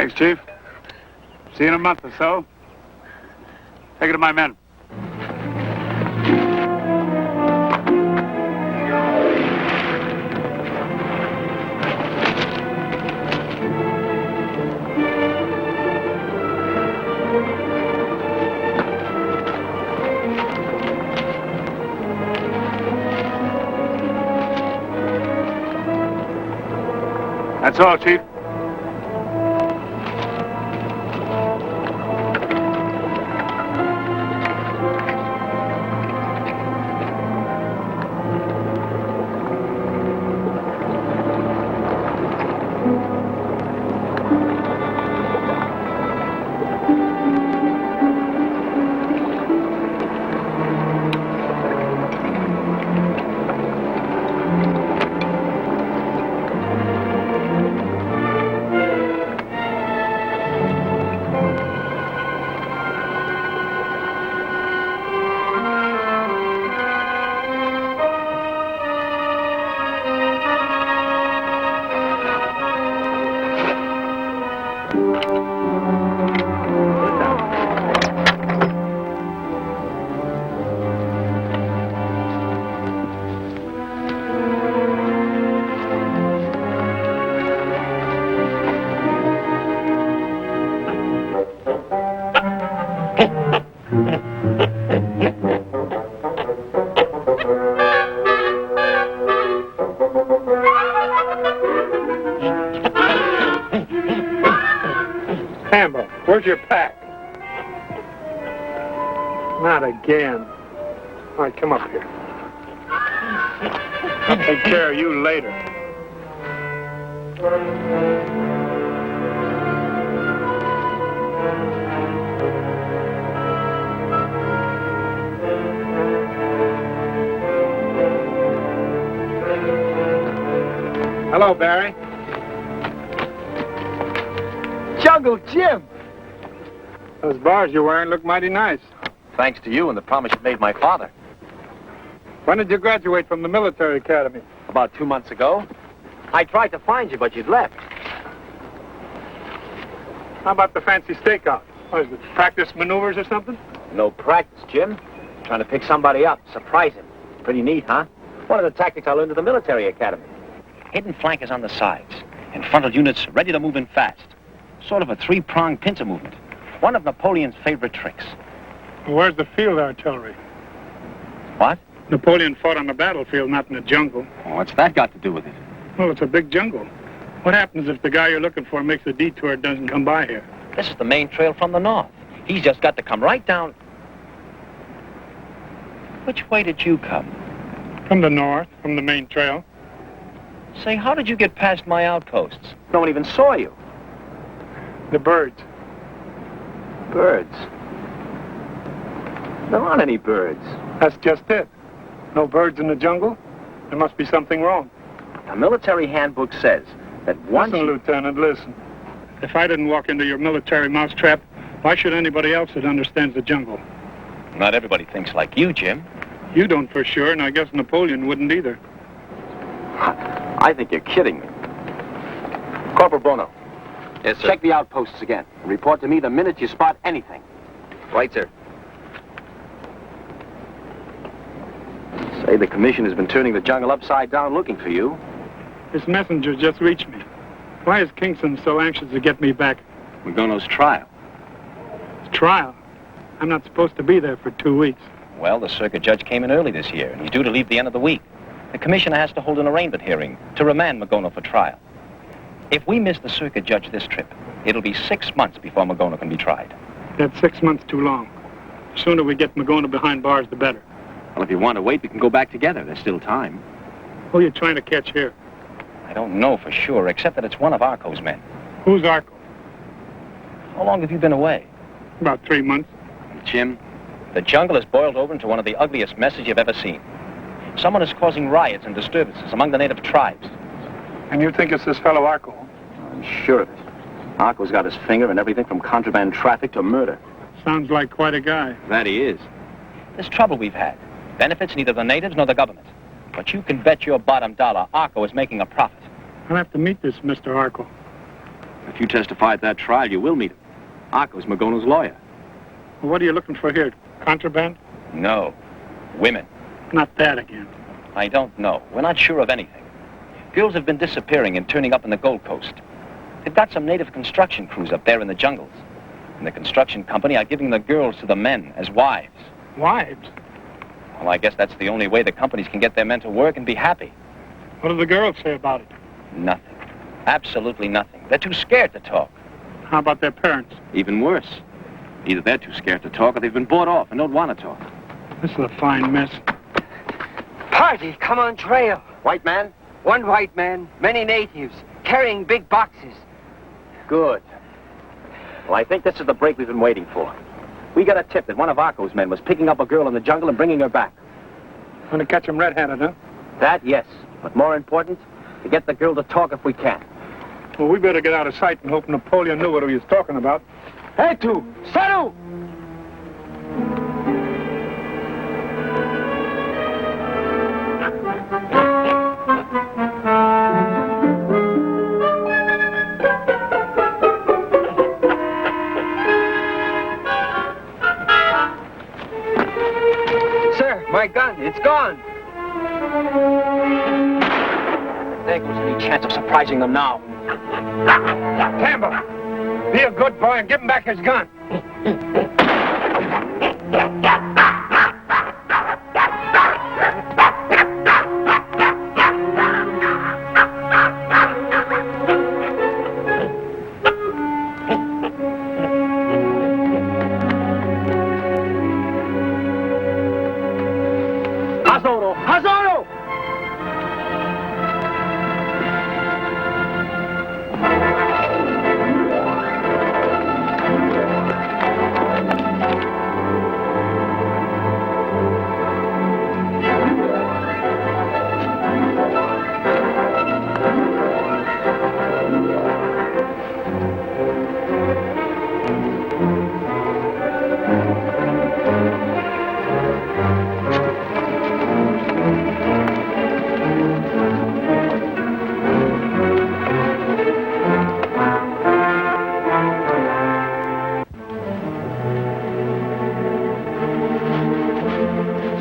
Thanks, Chief. See you in a month or so. Take it to my men. That's all, Chief. Where's your pack? Not again. All right, come up here. I'll take care of you later. Hello, Barry. Jungle Jim! Those bars you're wearing look mighty nice. Thanks to you and the promise you made my father. When did you graduate from the military academy? About 2 months ago. I tried to find you, but you'd left. How about the fancy stakeout? What is it, practice maneuvers or something? No practice, Jim. Trying to pick somebody up, surprise him. Pretty neat, huh? One of the tactics I learned at the military academy. Hidden flankers on the sides, and frontal units ready to move in fast. Sort of a three-pronged pincer movement. One of Napoleon's favorite tricks. Well, where's the field artillery? What? Napoleon fought on the battlefield, not in the jungle. Oh, what's that got to do with it? Well, it's a big jungle. What happens if the guy you're looking for makes a detour and doesn't come by here? This is the main trail from the north. He's just got to come right down. Which way did you come? From the north, from the main trail. Say, how did you get past my outposts? No one even saw you. The birds. Birds? There aren't any birds. That's just it. No birds in the jungle? There must be something wrong. The military handbook says that once... Listen, Lieutenant, listen. If I didn't walk into your military mousetrap, why should anybody else that understands the jungle? Not everybody thinks like you, Jim. You don't for sure, and I guess Napoleon wouldn't either. I think you're kidding me. Corporal Bono. Yes, sir. Check the outposts again. And report to me the minute you spot anything. Right, sir. Say, the commission has been turning the jungle upside down looking for you. This messenger just reached me. Why is Kingston so anxious to get me back? Magono's trial. Trial? I'm not supposed to be there for 2 weeks. Well, the circuit judge came in early this year, and he's due to leave the end of the week. The commissioner has to hold an arraignment hearing to remand Magono for trial. If we miss the circuit judge this trip, it'll be 6 months before Magono can be tried. That's 6 months too long. The sooner we get Magono behind bars, the better. Well, if you want to wait, we can go back together. There's still time. Who are you trying to catch here? I don't know for sure, except that it's one of Arco's men. Who's Arco? How long have you been away? About 3 months. Jim, the jungle has boiled over into one of the ugliest messes you've ever seen. Someone is causing riots and disturbances among the native tribes. And you think it's this fellow Arco? I'm sure of it. Arco's got his finger in everything from contraband traffic to murder. Sounds like quite a guy. That he is. This trouble we've had benefits neither the natives nor the government. But you can bet your bottom dollar Arco is making a profit. I'll have to meet this Mr. Arco. If you testify at that trial, you will meet him. Arco's Magono's lawyer. Well, what are you looking for here? Contraband? No. Women. Not that again. I don't know. We're not sure of anything. Girls have been disappearing and turning up in the Gold Coast. They've got some native construction crews up there in the jungles. And the construction company are giving the girls to the men as wives. Wives? Well, I guess that's the only way the companies can get their men to work and be happy. What do the girls say about it? Nothing. Absolutely nothing. They're too scared to talk. How about their parents? Even worse. Either they're too scared to talk or they've been bought off and don't want to talk. This is a fine mess. Party, come on trail. White man? One white man, many natives, carrying big boxes. Good. Well, I think this is the break we've been waiting for. We got a tip that one of Arco's men was picking up a girl in the jungle and bringing her back. Want to catch them red-handed, huh? That, yes. But more important, to get the girl to talk if we can. Well, we better get out of sight and hope Napoleon knew what he was talking about. Hey, tu, salut! Sir, my gun, it's gone. There goes any chance of surprising them now. Campbell, be a good boy and give him back his gun. Hazoro! Hazoro!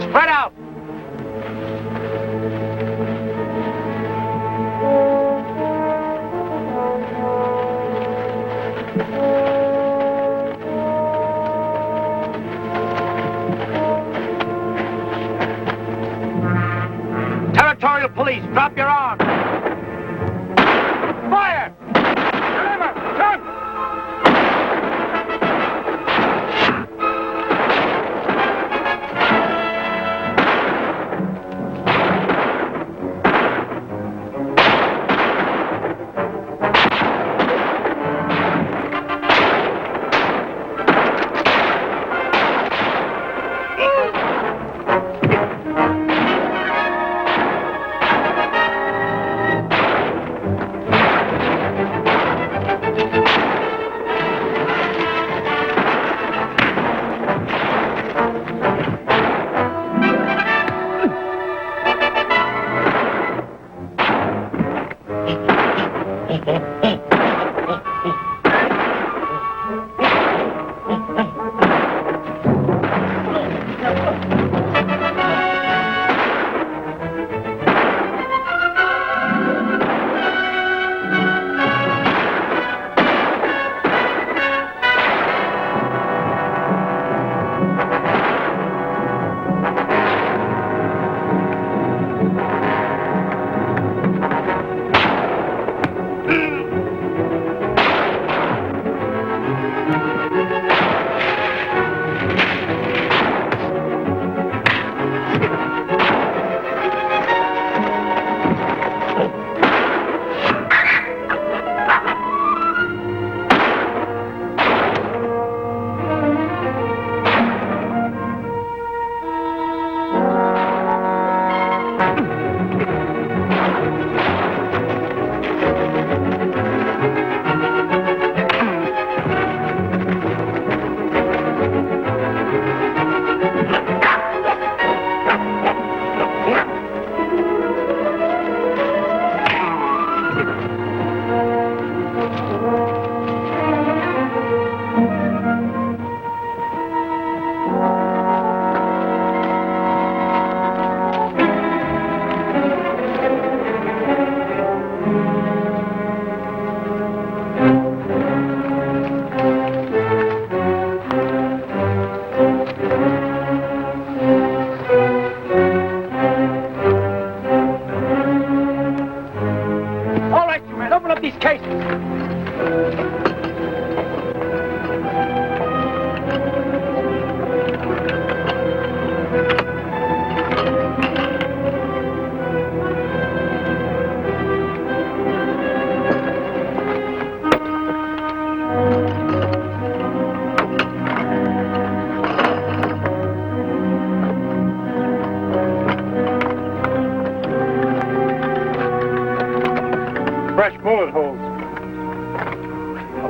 Spread out. Territorial police, drop your arms. Fire! Remember, come!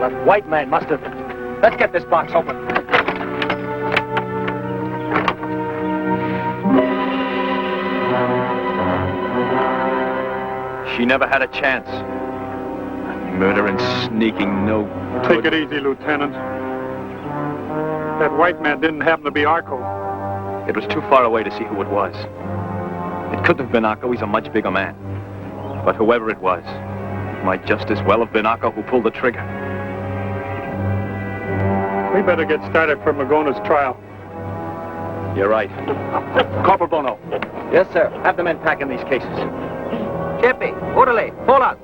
The white man must have... Let's get this box open. She never had a chance. Murdering, sneaking, no Take good. it easy, Lieutenant. That white man didn't happen to be Arco. It was too far away to see who it was. It couldn't have been Arco. He's a much bigger man. But whoever it was, it might just as well have been Arco who pulled the trigger. We better get started for Magona's trial. You're right. Corporal Bono. Yes, sir. Have the men pack in these cases. Chippy, orderly, pull up.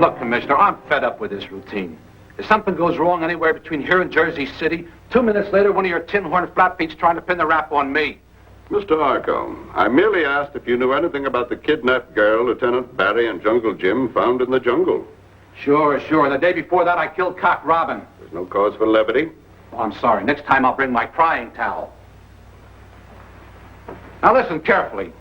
Look, Commissioner, I'm fed up with this routine. If something goes wrong anywhere between here and Jersey City, 2 minutes later, one of your tin-horn flatfeet's trying to pin the rap on me. Mr. Arco, I merely asked if you knew anything about the kidnapped girl Lieutenant Barry and Jungle Jim found in the jungle. Sure. And the day before that, I killed Cock Robin. There's no cause for levity. Oh, I'm sorry. Next time, I'll bring my crying towel. Now, listen carefully.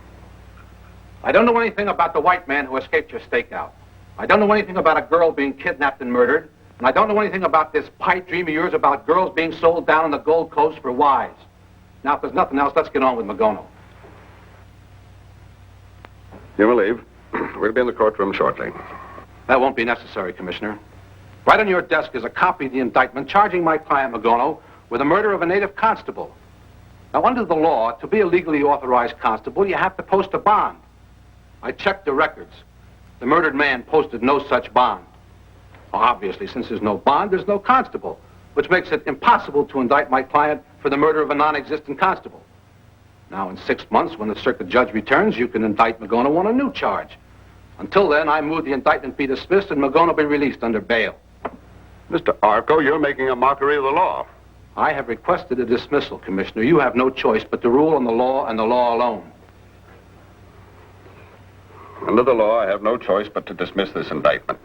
I don't know anything about the white man who escaped your stakeout. I don't know anything about a girl being kidnapped and murdered. And I don't know anything about this pipe dream of yours about girls being sold down on the Gold Coast for wives. Now, if there's nothing else, let's get on with Magono. You may leave. We'll be in the courtroom shortly. That won't be necessary, Commissioner. Right on your desk is a copy of the indictment charging my client, Magono, with the murder of a native constable. Now, under the law, to be a legally authorized constable, you have to post a bond. I checked the records. The murdered man posted no such bond. Well, obviously, since there's no bond, there's no constable, which makes it impossible to indict my client for the murder of a non-existent constable. Now, in 6 months, when the circuit judge returns, you can indict Magono on a new charge. Until then, I move the indictment be dismissed and Magono be released under bail. Mr. Arco, you're making a mockery of the law. I have requested a dismissal, Commissioner. You have no choice but to rule on the law and the law alone. Under the law, I have no choice but to dismiss this indictment.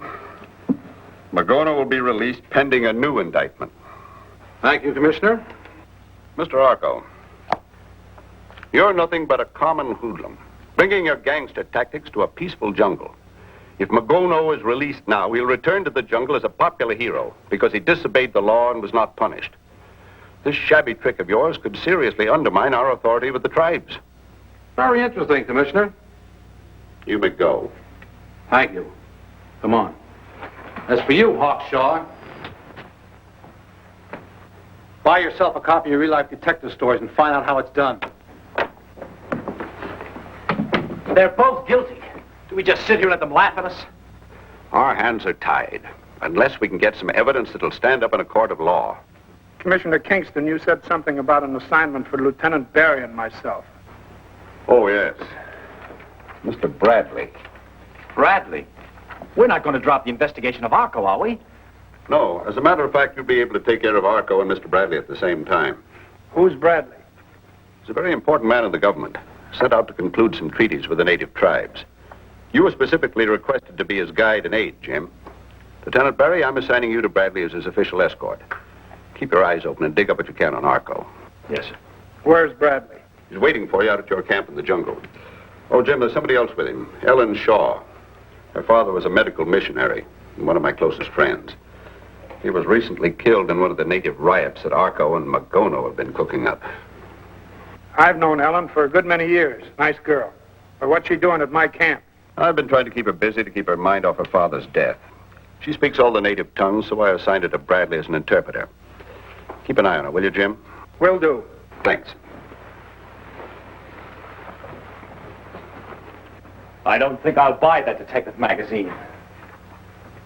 Magono will be released pending a new indictment. Thank you, Commissioner. Mr. Arco, you're nothing but a common hoodlum, bringing your gangster tactics to a peaceful jungle. If Magono is released now, he'll return to the jungle as a popular hero because he disobeyed the law and was not punished. This shabby trick of yours could seriously undermine our authority with the tribes. Very interesting, Commissioner. You may go. Thank you. Come on. As for you, Hawkshaw, buy yourself a copy of Real Life Detective Stories and find out how it's done. They're both guilty. Do we just sit here and let them laugh at us? Our hands are tied, unless we can get some evidence that'll stand up in a court of law. Commissioner Kingston, you said something about an assignment for Lieutenant Barry and myself. Oh, yes. Mr. Bradley. Bradley? We're not going to drop the investigation of Arco, are we? No, as a matter of fact, you'll be able to take care of Arco and Mr. Bradley at the same time. Who's Bradley? He's a very important man in the government, sent out to conclude some treaties with the native tribes. You were specifically requested to be his guide and aide, Jim. Lieutenant Barry, I'm assigning you to Bradley as his official escort. Keep your eyes open and dig up what you can on Arco. Yes, sir. Where's Bradley? He's waiting for you out at your camp in the jungle. Oh, Jim, there's somebody else with him. Ellen Shaw. Her father was a medical missionary and one of my closest friends. He was recently killed in one of the native riots that Arco and Magono have been cooking up. I've known Ellen for a good many years. Nice girl. But what's she doing at my camp? I've been trying to keep her busy to keep her mind off her father's death. She speaks all the native tongues, so I assigned her to Bradley as an interpreter. Keep an eye on her, will you, Jim? Will do. Thanks. I don't think I'll buy that detective magazine.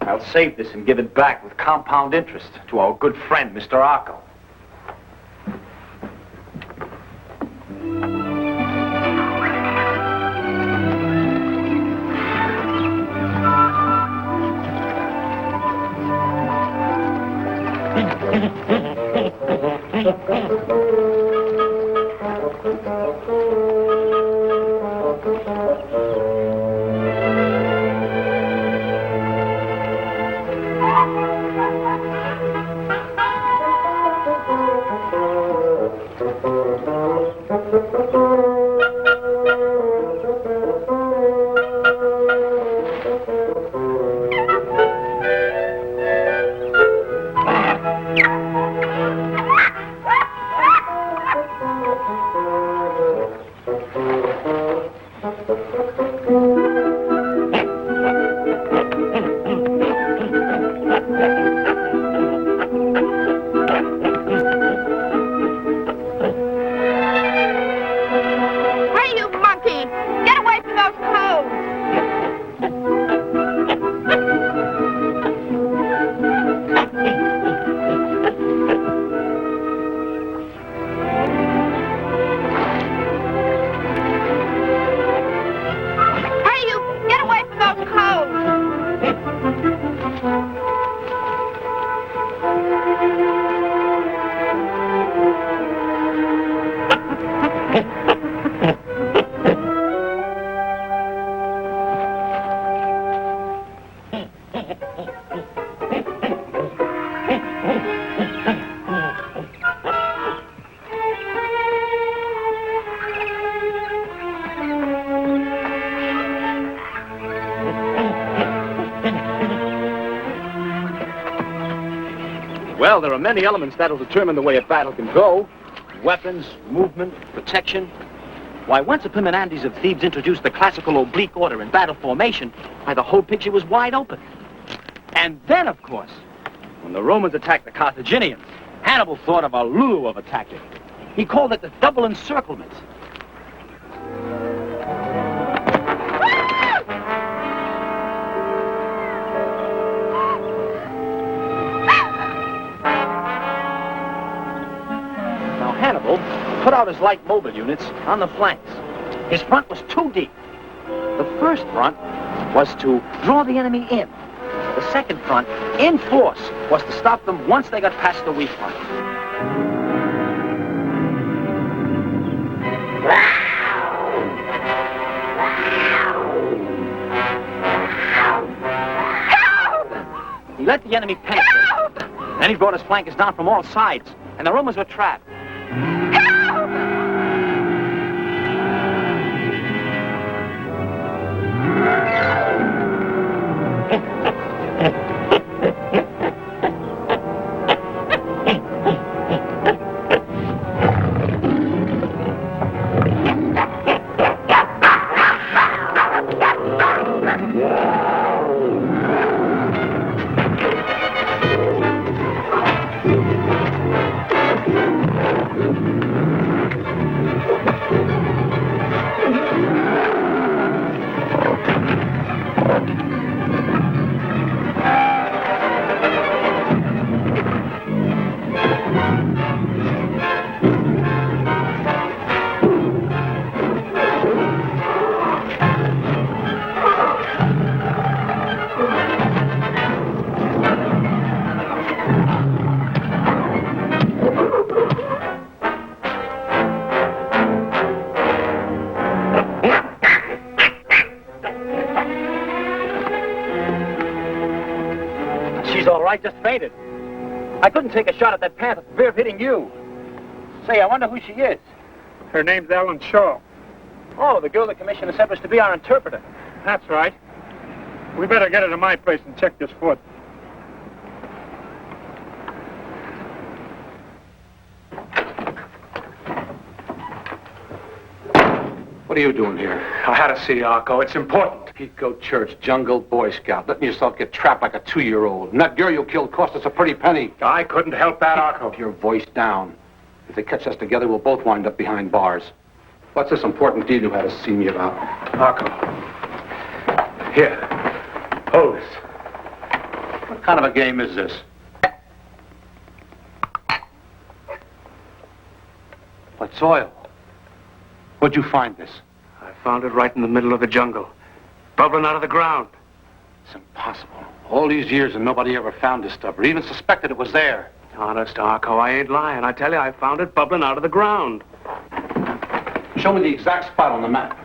I'll save this and give it back with compound interest to our good friend, Mr. Arco. Well, there are many elements that'll determine the way a battle can go. Weapons, movement, protection. Why, once the Plymouth Andes of Thebes introduced the classical oblique order in battle formation, why, the whole picture was wide open. And then, of course, when the Romans attacked the Carthaginians, Hannibal thought of a lulu of a tactic. He called it the double encirclement. Now, Hannibal put out his light mobile units on the flanks. His front was too deep. The first front was to draw the enemy in. The second front, in force, was to stop them once they got past the weak front. He let the enemy penetrate. Then he brought his flankers down from all sides, and the Romans were trapped. I just fainted. I couldn't take a shot at that panther for fear of hitting you. Say, I wonder who she is. Her name's Ellen Shaw. Oh, the girl the commissioner sent us to be our interpreter. That's right. We better get her to my place and check this foot. What are you doing here? I had to see Arco. It's important. Pico Church, jungle Boy Scout, letting yourself get trapped like a 2-year-old. And that girl you killed cost us a pretty penny. I couldn't help that, Arco. Keep your voice down. If they catch us together, we'll both wind up behind bars. What's this important deal you had to see me about? Arco. Here. Hold this. What kind of a game is this? What's oil? Where'd you find this? I found it right in the middle of the jungle. Bubbling out of the ground. It's impossible. All these years and nobody ever found this stuff or even suspected it was there. Honest, Arco, I ain't lying. I tell you, I found it bubbling out of the ground. Show me the exact spot on the map.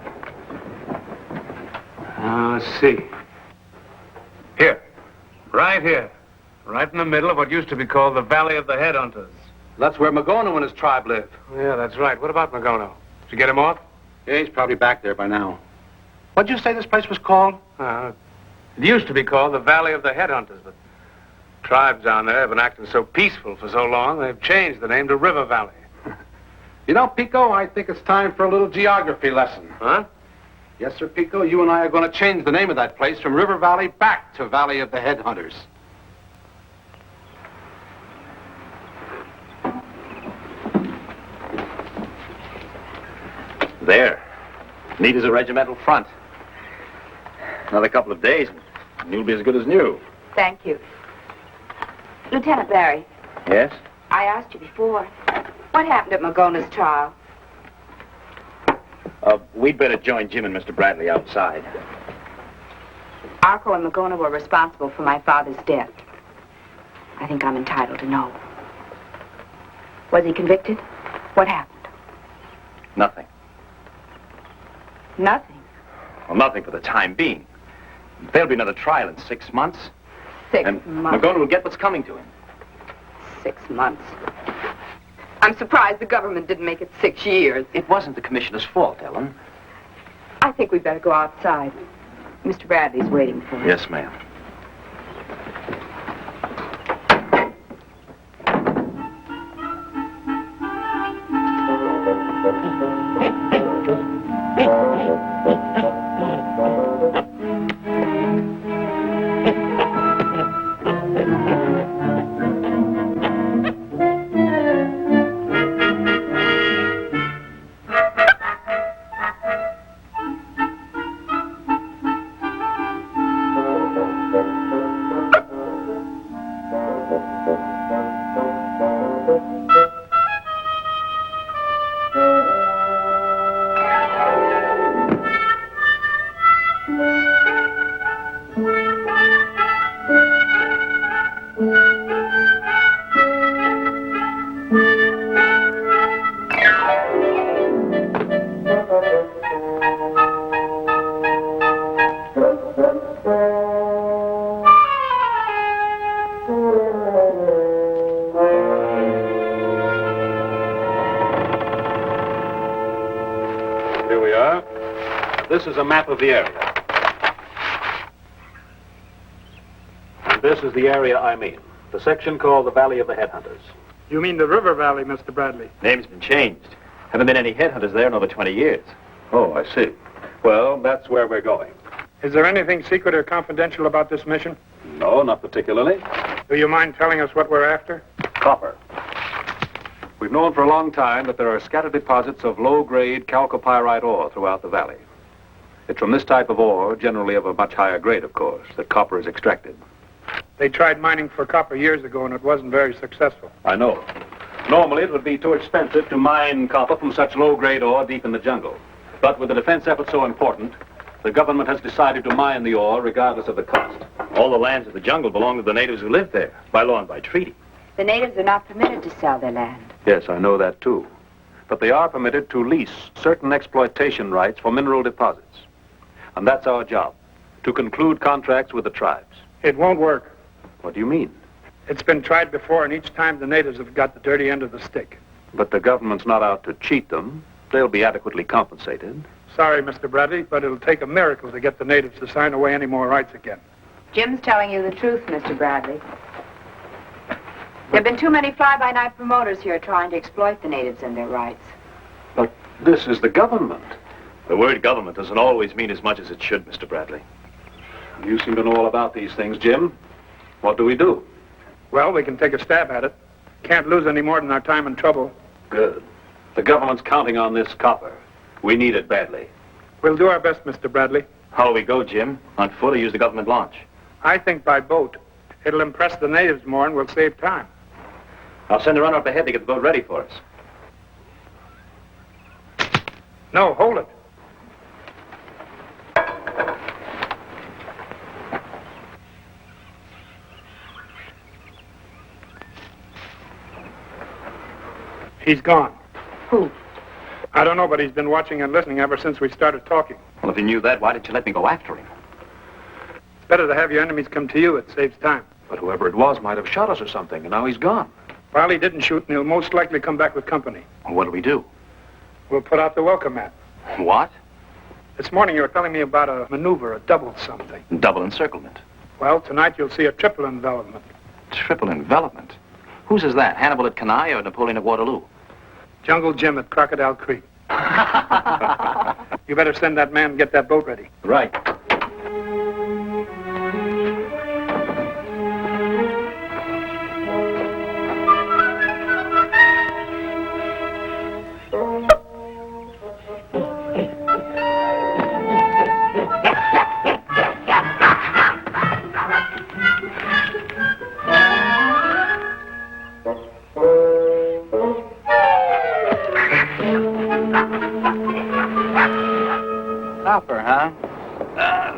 Let's see. Here. Right here. Right in the middle of what used to be called the Valley of the Headhunters. That's where Magono and his tribe live. Yeah, that's right. What about Magono? Did you get him off? Yeah, he's probably back there by now. What'd you say this place was called? It used to be called the Valley of the Headhunters, but tribes down there have been acting so peaceful for so long, they've changed the name to River Valley. You know, Pico, I think it's time for a little geography lesson. Huh? Yes, sir, Pico. You and I are going to change the name of that place from River Valley back to Valley of the Headhunters. There. Neat as a regimental front. Another couple of days, and you'll be as good as new. Thank you. Lieutenant Barry, Yes? I asked you before. What happened at Magona's trial? We'd better join Jim and Mr. Bradley outside. Arco and Magona were responsible for my father's death. I think I'm entitled to know. Was he convicted? What happened? Nothing. Nothing. Well, nothing for the time being. There'll be another trial in 6 months. 6 And months. Magona will get what's coming to him. 6 months. I'm surprised the government didn't make it 6 years. It wasn't the commissioner's fault, Ellen. I think we'd better go outside. Mr. Bradley's waiting for us. Yes, ma'am. This is a map of the area. And this is the area I mean. The section called the Valley of the Headhunters. You mean the river valley, Mr. Bradley? Name's been changed. Haven't been any headhunters there in over 20 years. Oh, I see. Well, that's where we're going. Is there anything secret or confidential about this mission? No, not particularly. Do you mind telling us what we're after? Copper. We've known for a long time that there are scattered deposits of low-grade chalcopyrite ore throughout the valley. It's from this type of ore, generally of a much higher grade, of course, that copper is extracted. They tried mining for copper years ago, and it wasn't very successful. I know. Normally, it would be too expensive to mine copper from such low-grade ore deep in the jungle. But with the defense effort so important, the government has decided to mine the ore regardless of the cost. All the lands of the jungle belong to the natives who live there, by law and by treaty. The natives are not permitted to sell their land. Yes, I know that, too. But they are permitted to lease certain exploitation rights for mineral deposits. And that's our job, to conclude contracts with the tribes. It won't work. What do you mean? It's been tried before, and each time the natives have got the dirty end of the stick. But the government's not out to cheat them. They'll be adequately compensated. Sorry, Mr. Bradley, but it'll take a miracle to get the natives to sign away any more rights again. Jim's telling you the truth, Mr. Bradley. There have been too many fly-by-night promoters here trying to exploit the natives and their rights. But this is the government. The word government doesn't always mean as much as it should, Mr. Bradley. You seem to know all about these things, Jim. What do we do? Well, we can take a stab at it. Can't lose any more than our time and trouble. Good. The government's counting on this copper. We need it badly. We'll do our best, Mr. Bradley. How'll we go, Jim? On foot or use the government launch? I think by boat. It'll impress the natives more and we'll save time. I'll send a runner up ahead to get the boat ready for us. No, hold it. He's gone. Who? I don't know, but he's been watching and listening ever since we started talking. Well, if you knew that, why didn't you let me go after him? It's better to have your enemies come to you. It saves time. But whoever it was might have shot us or something, and now he's gone. Well, he didn't shoot, and he'll most likely come back with company. Well, what'll we do? We'll put out the welcome mat. What? This morning you were telling me about a maneuver, a double something. Double encirclement. Well, tonight you'll see a triple envelopment. Triple envelopment? Whose is that? Hannibal at Cannae or Napoleon at Waterloo? Jungle Jim at Crocodile Creek. You better send that man and get that boat ready. Right. Copper, huh?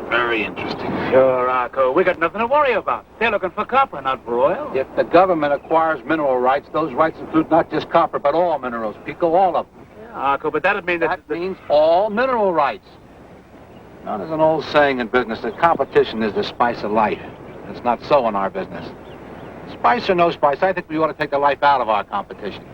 Very interesting. Sure, Arco. We got nothing to worry about. They're looking for copper, not for oil. If the government acquires mineral rights, those rights include not just copper, but all minerals. Pico, all of them. Yeah, Arco, but that'd mean That means all mineral rights. Now, there's an old saying in business that competition is the spice of life. It's not so in our business. Spice or no spice, I think we ought to take the life out of our competition.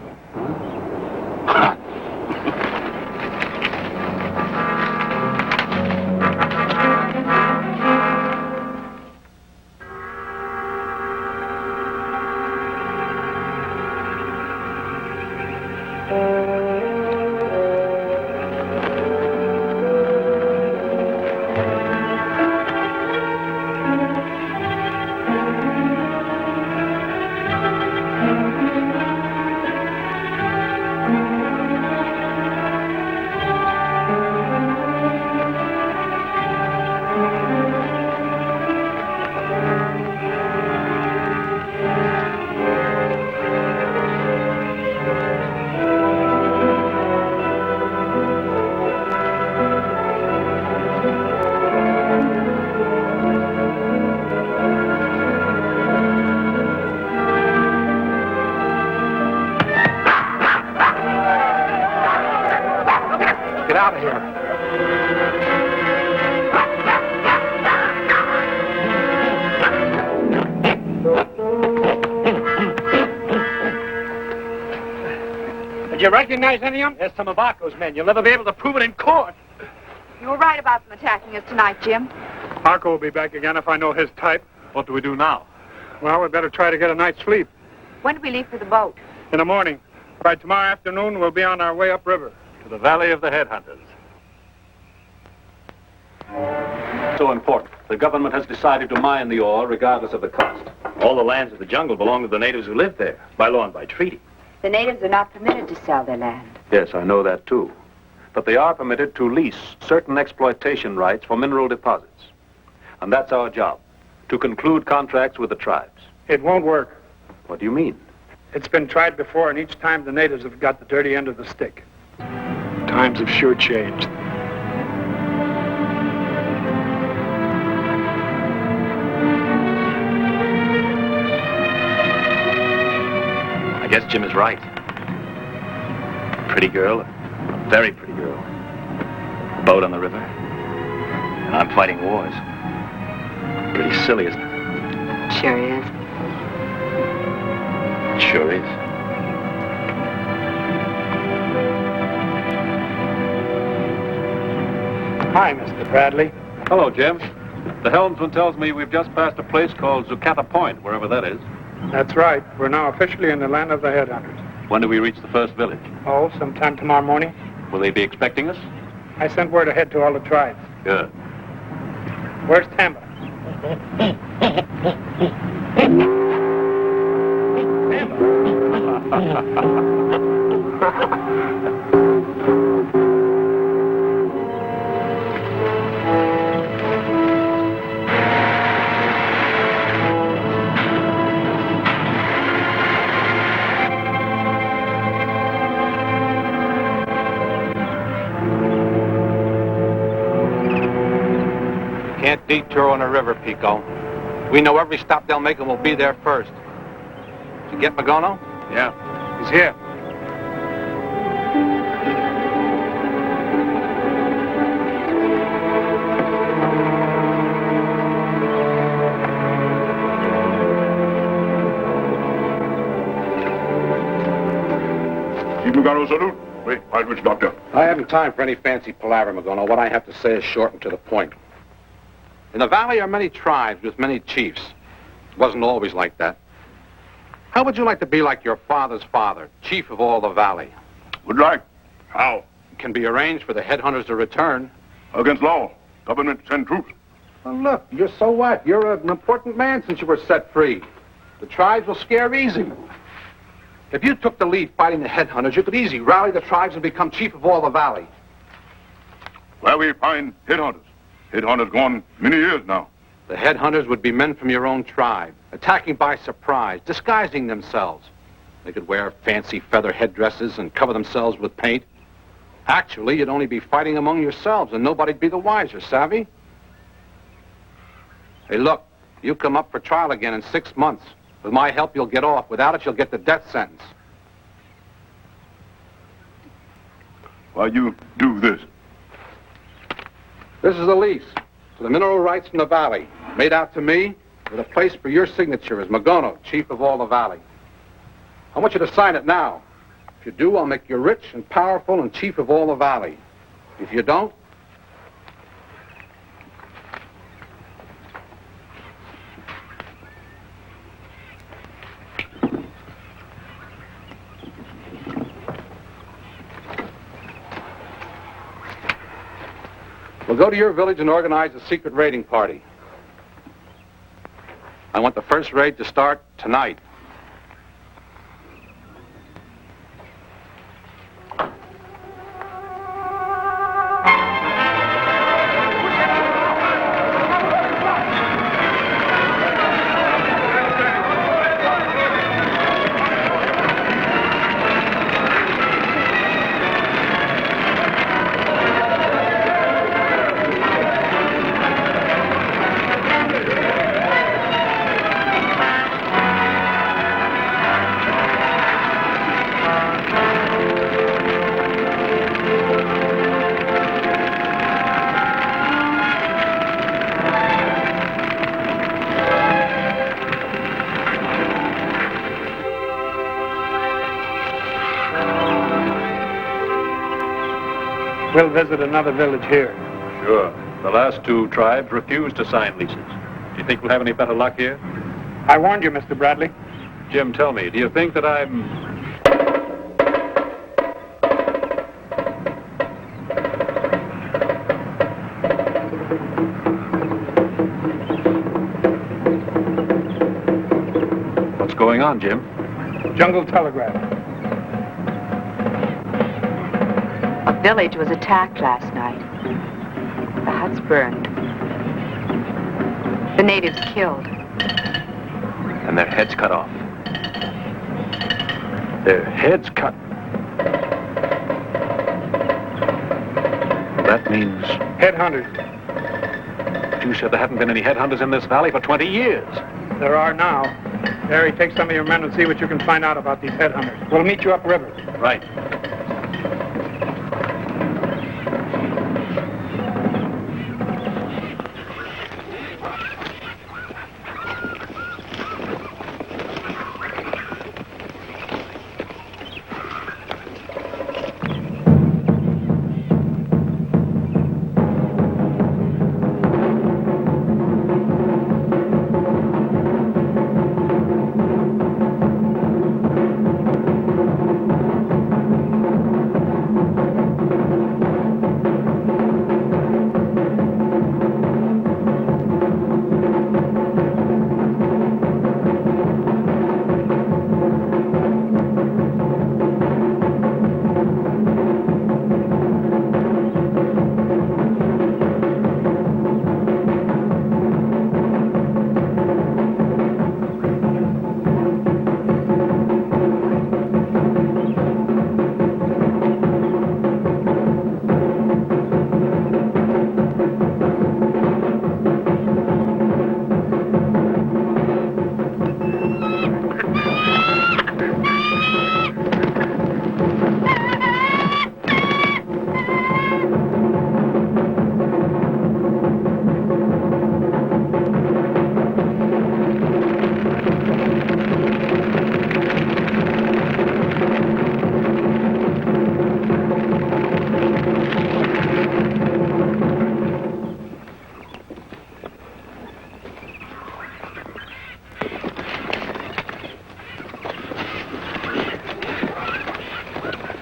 Get out of here. Did you recognize any of them? There's some of Arco's men. You'll never be able to prove it in court. You were right about them attacking us tonight, Jim. Arco will be back again if I know his type. What do we do now? Well, we better try to get a night's sleep. When do we leave for the boat? In the morning. By tomorrow afternoon, we'll be on our way upriver. To the Valley of the Headhunters. So important. The government has decided to mine the ore regardless of the cost. All the lands of the jungle belong to the natives who live there, by law and by treaty. The natives are not permitted to sell their land. Yes, I know that too. But they are permitted to lease certain exploitation rights for mineral deposits. And that's our job, to conclude contracts with the tribes. It won't work. What do you mean? It's been tried before, and each time the natives have got the dirty end of the stick. Times have sure changed. I guess Jim is right. Pretty girl, a very pretty girl. A boat on the river. And I'm fighting wars. Pretty silly, isn't it? Sure is. It sure is. Hi, Mr. Bradley. Hello, Jim. The helmsman tells me we've just passed a place called Zucata Point, wherever that is. That's right. We're now officially in the land of the Headhunters. When do we reach the first village? Oh, sometime tomorrow morning. Will they be expecting us? I sent word ahead to all the tribes. Good. Where's Tamba? Can't detour on the river, Pico. We know every stop they'll make and we'll be there first. Did you get Magono? Yeah, he's here. Magano, salute. Wait, I'll reach doctor. I haven't time for any fancy palaver, Magono. What I have to say is short and to the point. In the valley are many tribes with many chiefs. It wasn't always like that. How would you like to be like your father's father, chief of all the valley? Would like. How? It can be arranged for the headhunters to return. Against law. Government send troops. Well, look, you're so what? You're an important man since you were set free. The tribes will scare easy. If you took the lead fighting the headhunters, you could easily rally the tribes and become chief of all the valley. Where we find headhunters. Headhunters gone many years now. The headhunters would be men from your own tribe, attacking by surprise, disguising themselves. They could wear fancy feather headdresses and cover themselves with paint. Actually, you'd only be fighting among yourselves and nobody'd be the wiser, savvy? Hey, look, you come up for trial again in 6 months. With my help, you'll get off. Without it, you'll get the death sentence. Why you do this? This is the lease for the mineral rights from the valley, made out to me with a place for your signature as Magono, chief of all the valley. I want you to sign it now. If you do, I'll make you rich and powerful and chief of all the valley. If you don't, we'll go to your village and organize a secret raiding party. I want the first raid to start tonight. We'll visit another village here. Sure. The last two tribes refused to sign leases. Do you think we'll have any better luck here? I warned you, Mr. Bradley. Jim, tell me, do you think that I'm... What's going on, Jim? Jungle telegraph. A village was attacked last night. The huts burned. The natives killed. And their heads cut off. Their heads cut. That means... Headhunters. You said there haven't been any headhunters in this valley for 20 years. There are now. Harry, take some of your men and see what you can find out about these headhunters. We'll meet you upriver. Right.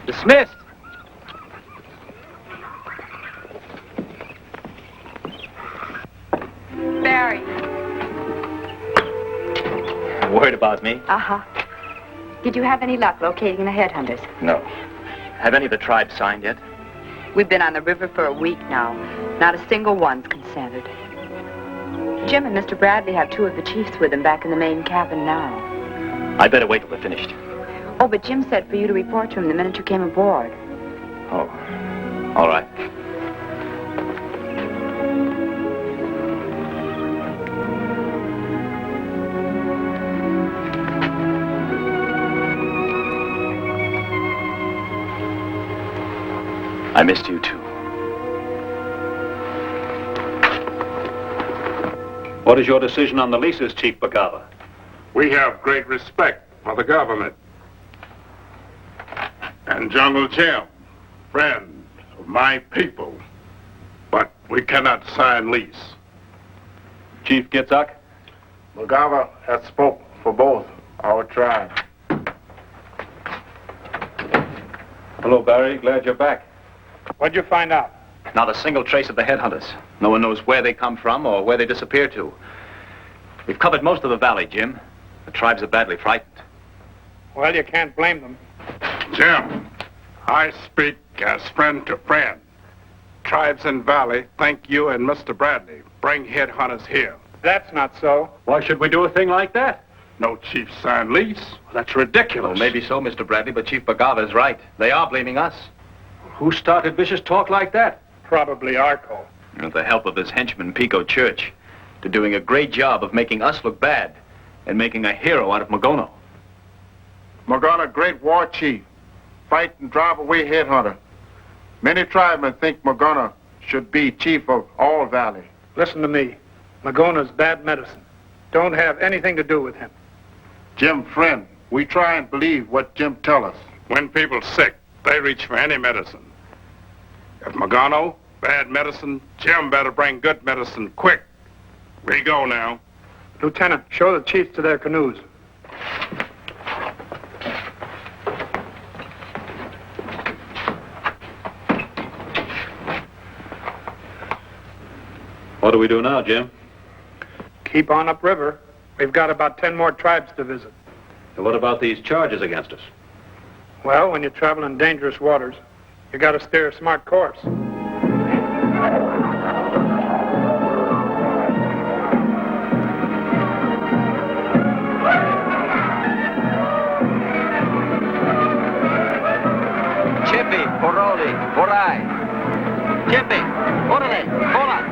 Dismissed. Barry. Worried about me? Uh-huh. Did you have any luck locating the headhunters? No. Have any of the tribes signed yet? We've been on the river for a week now. Not a single one's consented. Jim and Mr. Bradley have two of the chiefs with them back in the main cabin now. I'd better wait till they're finished. Oh, but Jim said for you to report to him the minute you came aboard. Oh. All right. I missed you, too. What is your decision on the leases, Chief Bagava? We have great respect for the government. And Jungle Jim, friend of my people. But we cannot sign lease. Chief Gitzak? Magava has spoke for both our tribe. Hello, Barry. Glad you're back. What'd you find out? Not a single trace of the headhunters. No one knows where they come from or where they disappear to. We've covered most of the valley, Jim. The tribes are badly frightened. Well, you can't blame them. Jim, I speak as friend to friend. Tribes in valley thank you and Mr. Bradley. Bring headhunters here. That's not so. Why should we do a thing like that? No chief signed lease. That's ridiculous. Well, maybe so, Mr. Bradley, but Chief Bagava is right. They are blaming us. Who started vicious talk like that? Probably Arco. With the help of his henchman, Pico Church. They're doing a great job of making us look bad and making a hero out of Magono. Magana, great war chief. Fight and drive away headhunter. Many tribesmen think Magana should be chief of all valley. Listen to me. Magona's bad medicine. Don't have anything to do with him. Jim, friend, we try and believe what Jim tell us. When people sick, they reach for any medicine. If Magano Bad medicine? Jim better bring good medicine, quick. We go now. Lieutenant, show the chiefs to their canoes. What do we do now, Jim? Keep on upriver. We've got about 10 more tribes to visit. And what about these charges against us? Well, when you travel in dangerous waters, you got to steer a smart course. Chippy, Boroli, Borai. Chippy, Orale, Bola.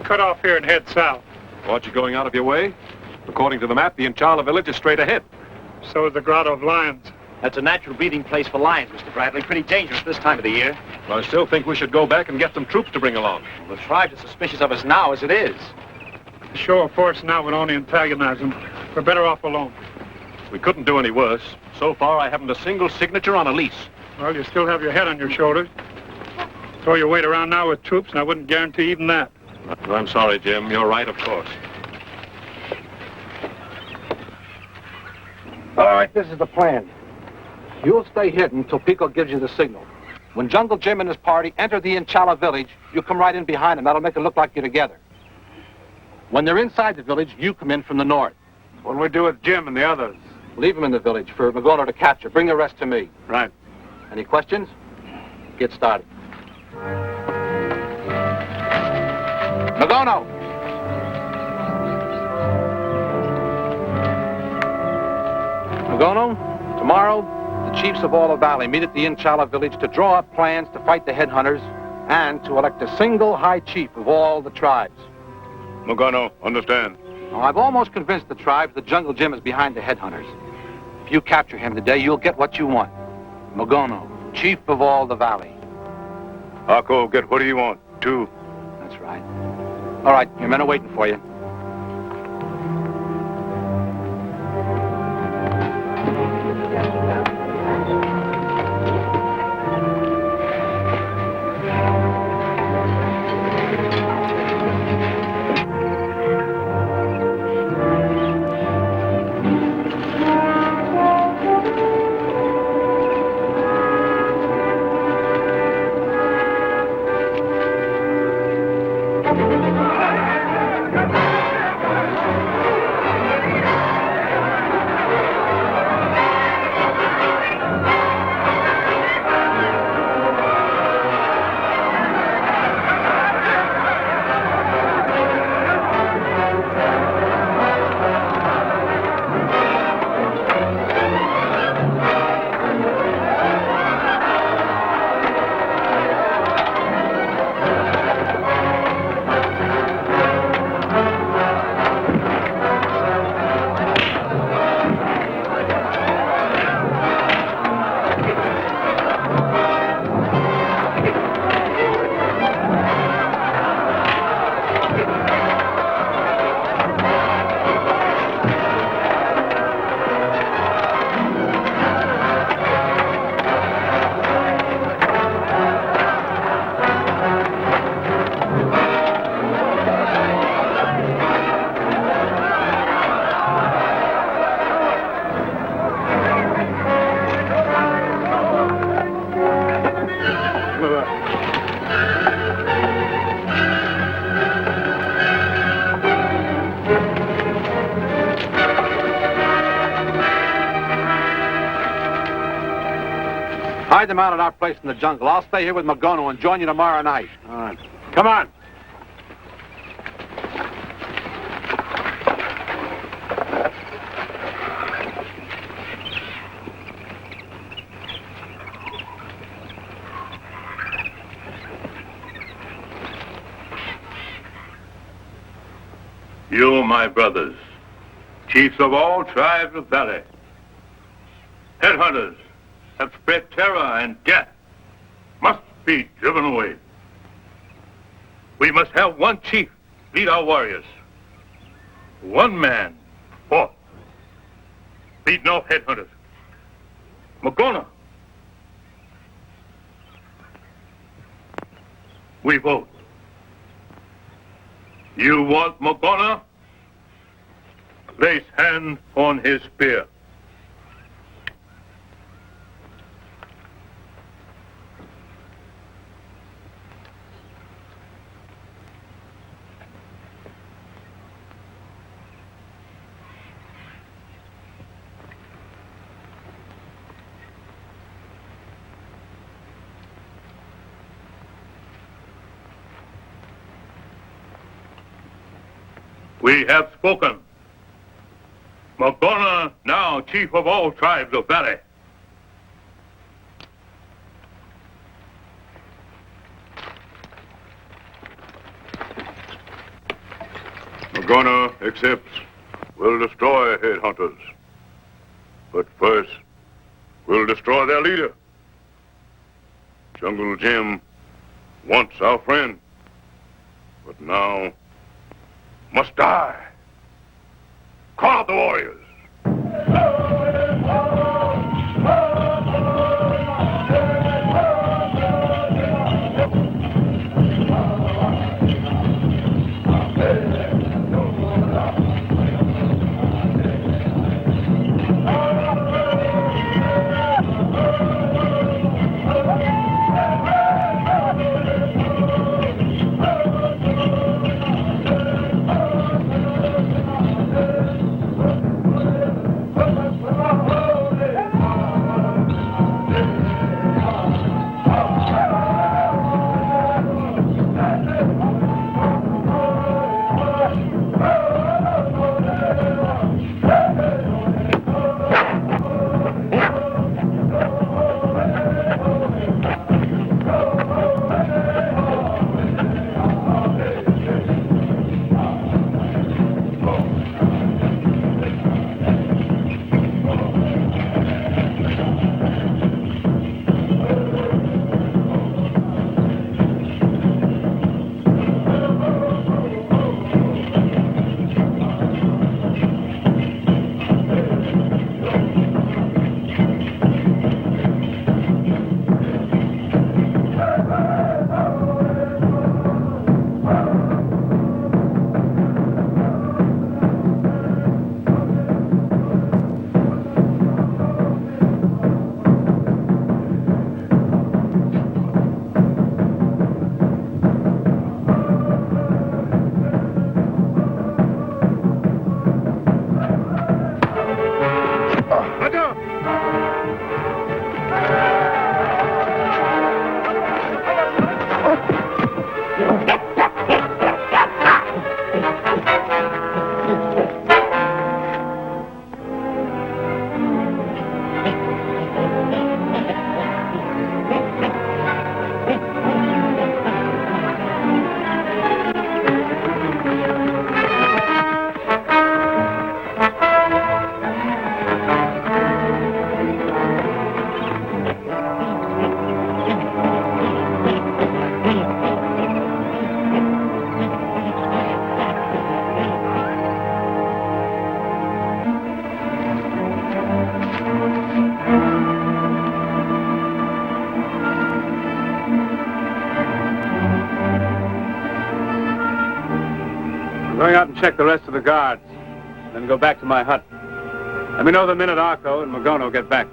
Cut off here and head south. Aren't you going out of your way? According to the map, the Inchala village is straight ahead. So is the Grotto of Lions. That's a natural breeding place for lions, Mr. Bradley. Pretty dangerous this time of the year. But I still think we should go back and get some troops to bring along. Well, the tribes are suspicious of us now as it is. The show of force now would only antagonize them. We're better off alone. We couldn't do any worse. So far, I haven't a single signature on a lease. Well, you still have your head on your shoulders. Throw your weight around now with troops, and I wouldn't guarantee even that. I'm sorry, Jim. You're right, of course. All right, this is the plan. You'll stay hidden until Pico gives you the signal. When Jungle Jim and his party enter the Inchala village, you come right in behind them. That'll make it look like you're together. When they're inside the village, you come in from the north. What do we do with Jim and the others? Leave them in the village for Magono to capture. Bring the rest to me. Right. Any questions? Get started. Magono! Magono, tomorrow, the chiefs of all the valley meet at the Inchala village to draw up plans to fight the Headhunters and to elect a single high chief of all the tribes. Magono, understand. Now, I've almost convinced the tribes that Jungle Jim is behind the Headhunters. If you capture him today, you'll get what you want. Magono, chief of all the valley. Arco, get what do you want? 2. That's right. All right, your men are waiting for you. Fight them out at our place in the jungle. I'll stay here with Magono and join you tomorrow night. All right. Come on. You, my brothers, chiefs of all tribes of Valley, headhunters have spread terror and death, must be driven away. We must have one chief lead our warriors. One man forth. Lead no headhunters. Magono. We vote. You want Magono? Place hand on his spear. We have spoken. Magono, now chief of all tribes of Valley. Magono accepts. We'll destroy headhunters. But first, we'll destroy their leader. Jungle Jim once our friend, but now must die. Call out the warriors. I'm going out and check the rest of the guards, then go back to my hut. Let me know the minute Arco and Magono get back.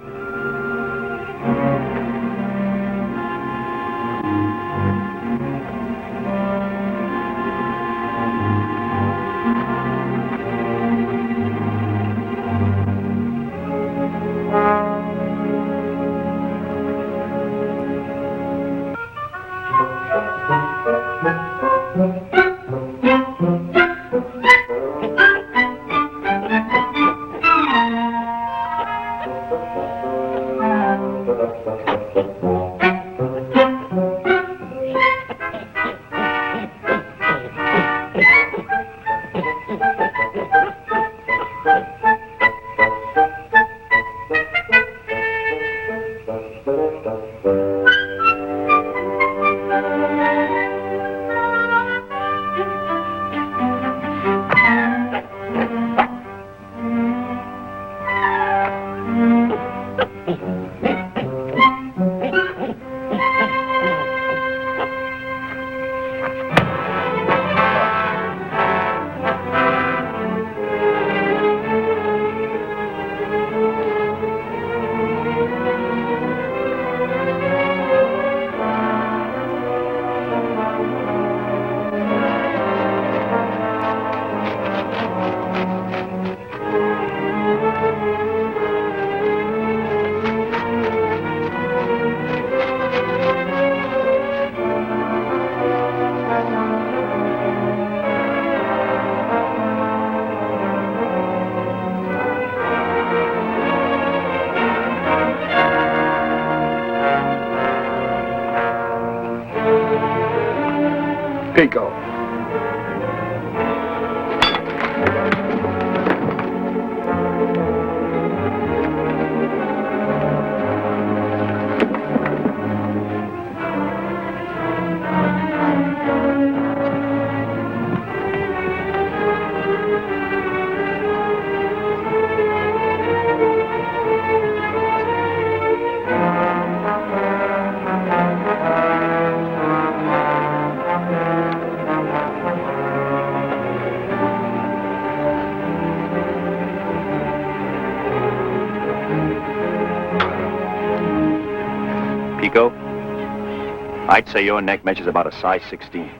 Pico. Pico, I'd say your neck measures about a size 16.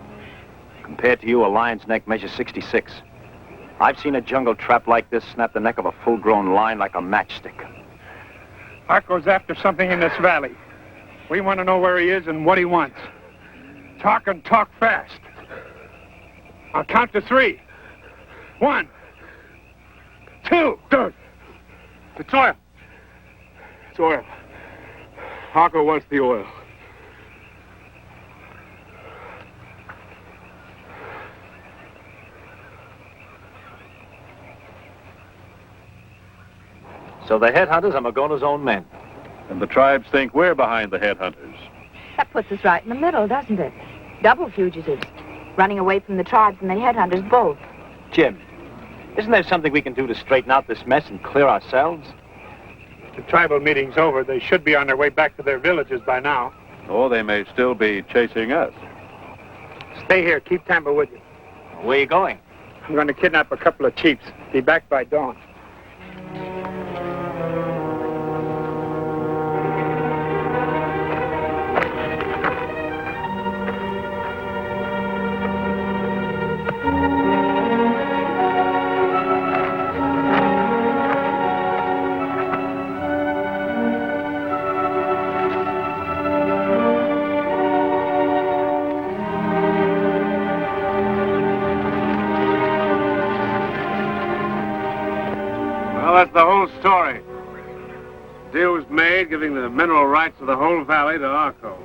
Compared to you, a lion's neck measures 66. I've seen a jungle trap like this snap the neck of a full-grown lion like a matchstick. Arco's after something in this valley. We want to know where he is and what he wants. Talk and talk fast. I'll count to 3. 1, 2. Good. It's oil. It's oil. Arco wants the oil. So the headhunters are Magona's own men. And the tribes think we're behind the headhunters. That puts us right in the middle, doesn't it? Double fugitives. Running away from the tribes and the headhunters both. Jim, isn't there something we can do to straighten out this mess and clear ourselves? The tribal meeting's over. They should be on their way back to their villages by now. Or they may still be chasing us. Stay here. Keep Tamba with you. Where are you going? I'm going to kidnap a couple of chiefs. Be back by dawn. Well, that's the whole story. Deal was made giving the mineral rights of the whole valley to Arco.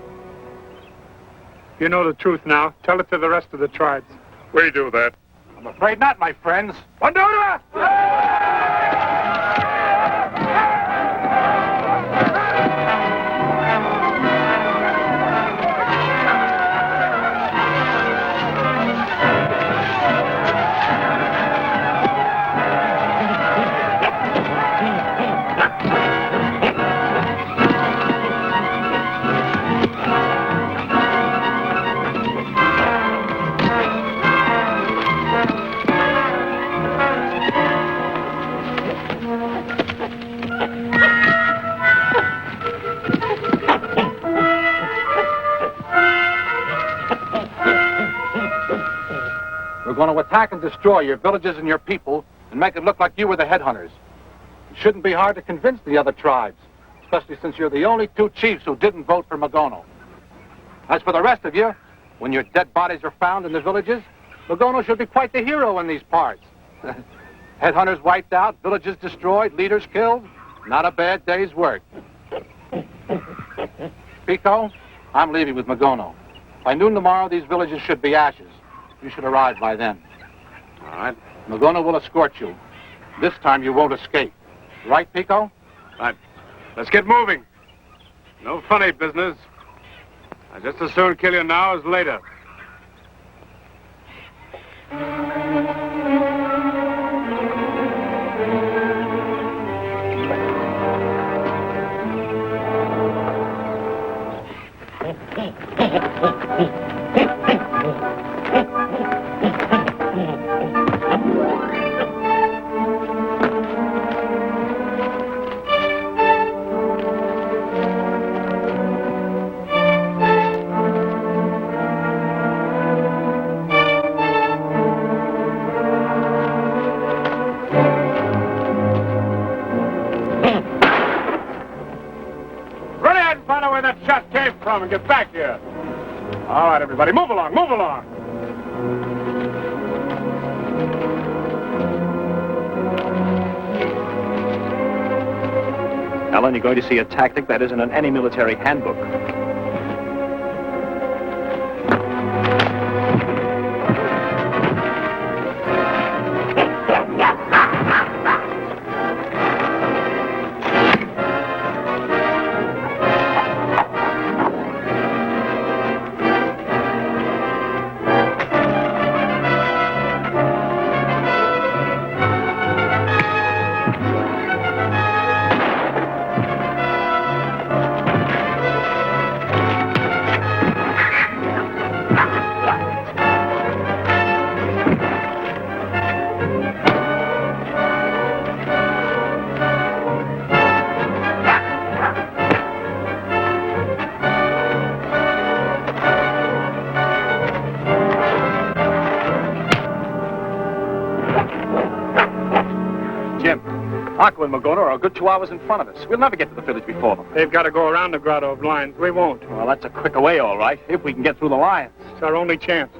You know the truth now. Tell it to the rest of the tribes. We do that. I'm afraid not, my friends. We're going to attack and destroy your villages and your people and make it look like you were the headhunters. It shouldn't be hard to convince the other tribes, especially since you're the only 2 chiefs who didn't vote for Magono. As for the rest of you, when your dead bodies are found in the villages, Magono should be quite the hero in these parts. Headhunters wiped out, villages destroyed, leaders killed. Not a bad day's work. Pico, I'm leaving with Magono. By noon tomorrow, these villages should be ashes. You should arrive by then. All right. Magono will escort you. This time you won't escape. Right, Pico? Right. Let's get moving. No funny business. I just as soon kill you now as later. And get back here. All right, everybody, move along, move along. Alan, you're going to see a tactic that isn't in any military handbook. Jim, Arco and Magona are a good 2 hours in front of us. We'll never get to the village before them. They've got to go around the grotto of lions. We won't. Well, that's a quicker way, all right, if we can get through the lions. It's our only chance.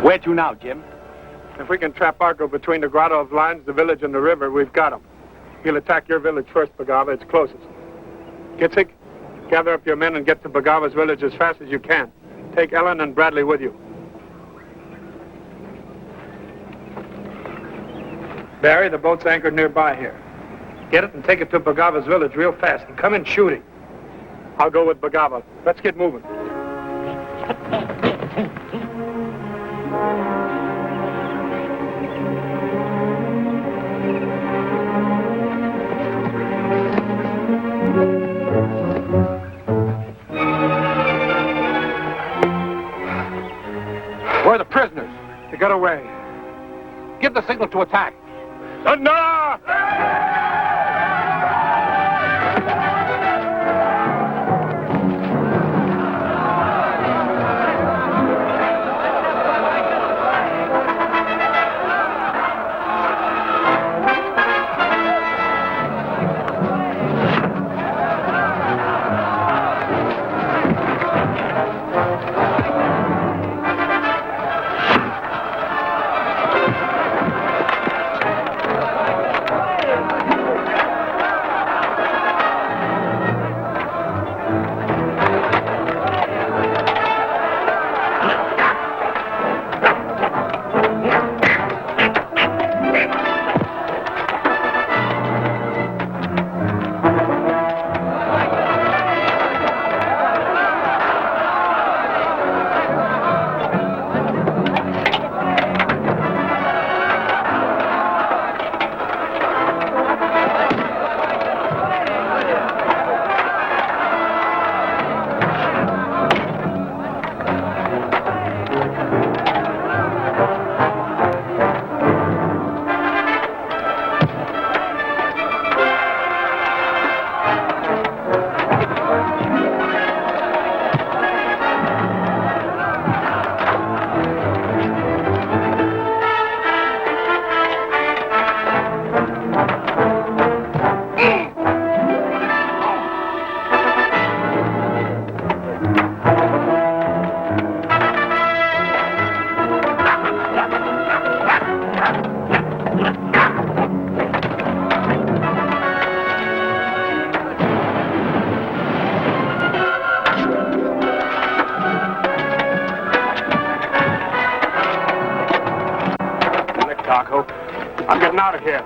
Where to now, Jim? If we can trap Arco between the grotto of lions, the village, and the river, we've got him. He'll attack your village first, Bagava. It's closest. Gitzik, gather up your men and get to Bagava's village as fast as you can. Take Ellen and Bradley with you. Barry, the boat's anchored nearby here. Get it and take it to Bagava's village real fast and come in shooting. I'll go with Bagava. Let's get moving. Where are the prisoners? They got away. Give the signal to attack. Thunder! I'm getting out of here.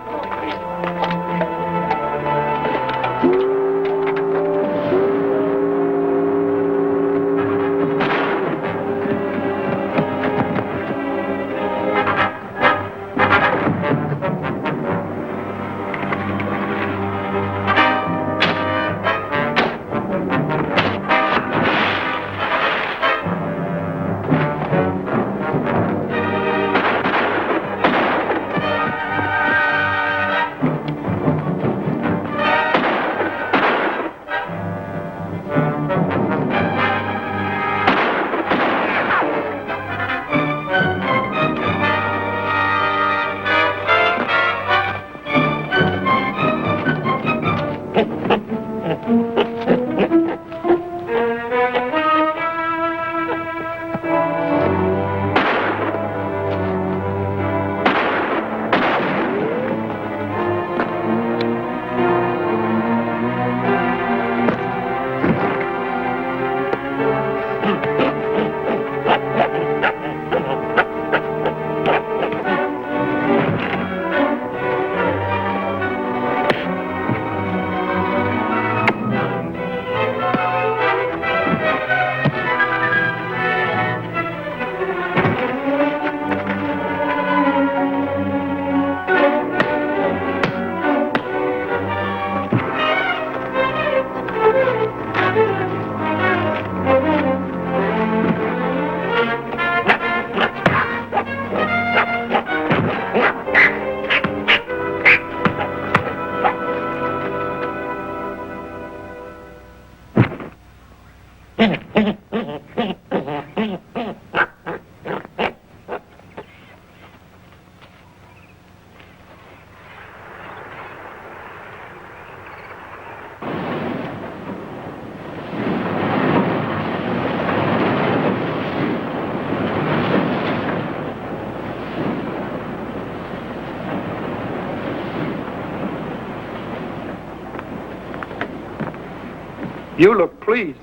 You look pleased.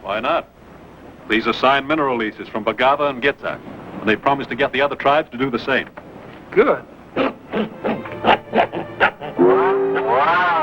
Why not? These are signed mineral leases from Bagava and Gitzak, and they promised to get the other tribes to do the same. Good. Wow.